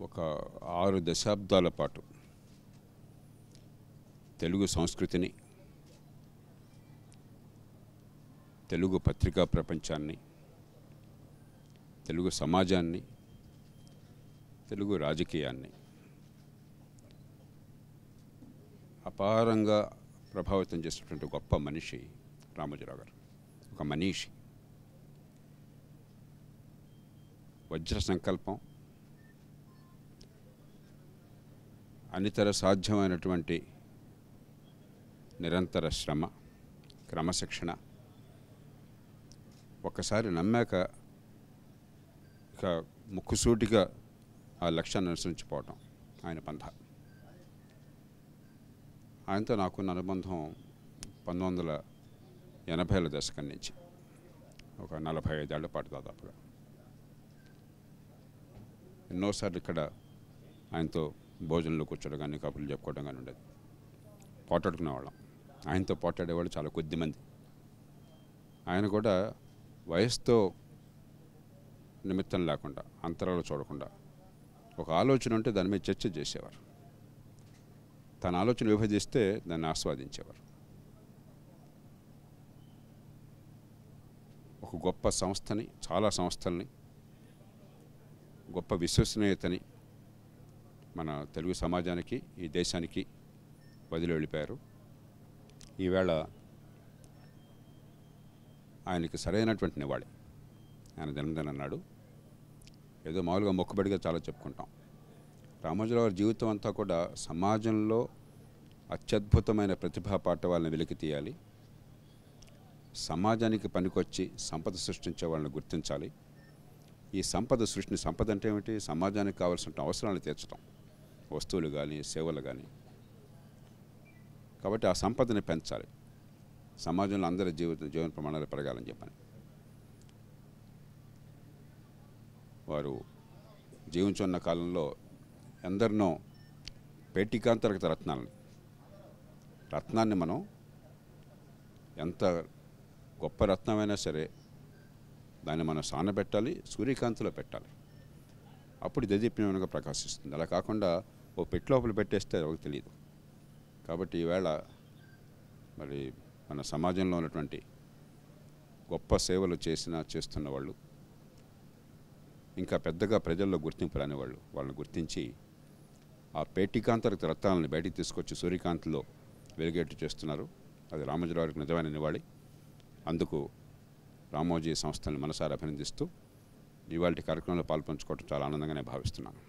ఒక 6 దశాబ్దాల పాటు తెలుగు సంస్కృతిని, తెలుగు పత్రికా ప్రపంచాన్ని, తెలుగు సమాజాన్ని, తెలుగు రాజకీయాన్ని అపారంగా ప్రభావితం చేసినటువంటి గొప్ప మనిషి రామోజీరావు గారు. ఒక మనీషి, వజ్ర సంకల్పం, అనితర సాధ్యమైనటువంటి నిరంతర శ్రమ, క్రమశిక్షణ. ఒక్కసారి నమ్మాక ఇక ముక్కుసూటిగా ఆ లక్ష్యాన్ని అనుసరించిపోవటం ఆయన పంథ. ఆయనతో నాకున్న అనుబంధం 1980ల దశకం నుంచి ఒక 45 ఏళ్ల పాటు దాదాపుగా. ఎన్నోసార్లు ఇక్కడ ఆయనతో భోజనంలో కూర్చోడం కానీ, కబుర్లు చెప్పుకోవడం కానీ ఉండేది. పోటాడుకునేవాళ్ళం. ఆయనతో పోటాడేవాళ్ళు చాలా కొద్దిమంది. ఆయన కూడా వయసుతో నిమిత్తం లేకుండా, అంతరాలు చూడకుండా ఒక ఆలోచన ఉంటే దాని మీద చర్చ చేసేవారు. తన ఆలోచన విభజిస్తే దాన్ని ఆస్వాదించేవారు. ఒక గొప్ప సంస్థని, చాలా సంస్థల్ని, గొప్ప విశ్వసనీయతని మన తెలుగు సమాజానికి, ఈ దేశానికి వదిలి వెళ్ళిపోయారు. ఈవేళ ఆయనకి సరైనటువంటి నివాళి. ఆయన జన్మదినం అన్నాడు. ఏదో మామూలుగా మొక్కుబడిగా చాలా చెప్పుకుంటాం. రామోజీరావు గారి జీవితం అంతా కూడా సమాజంలో అత్యద్భుతమైన ప్రతిభా పాఠవాళ్ళని వెలికి తీయాలి, సమాజానికి పనికొచ్చి సంపద సృష్టించే వాళ్ళని గుర్తించాలి. ఈ సంపద అంటే ఏమిటి? సమాజానికి కావాల్సిన అవసరాలను తీర్చడం, వస్తువులు కానీ, సేవలు కానీ. కాబట్టి ఆ సంపదని పెంచాలి, సమాజంలో అందరి జీవన ప్రమాణాలు పెరగాలని చెప్పని వారు జీవించున్న కాలంలో ఎందరినో పేటికాంతర్గత రత్నాన్ని మనం ఎంత గొప్ప రత్నమైనా సరే దాన్ని మనం సానబెట్టాలి, సూర్యకాంతిలో పెట్టాలి. అప్పుడు దేదీప్యమానంగా ప్రకాశిస్తుంది. అలా కాకుండా ఓ పెట్టి లోపల పెట్టేస్తే ఎవరికి తెలియదు. కాబట్టి ఈవేళ మరి మన సమాజంలో ఉన్నటువంటి గొప్ప సేవలు చేస్తున్న వాళ్ళు, ఇంకా పెద్దగా ప్రజల్లో గుర్తింపు రాని వాళ్ళని గుర్తించి ఆ పేటికాంతర్గత రత్నాలను బయటికి తీసుకొచ్చి సూర్యకాంతిలో వెలిగేట్టు చేస్తున్నారు. అది రామోజీరావుకి నిజమైన నివాళి. అందుకు రామోజీ సంస్థని మనసారా అభినందిస్తూ ఇవాళ కార్యక్రమంలో పాల్పంచుకోవడం చాలా ఆనందంగానే భావిస్తున్నాను.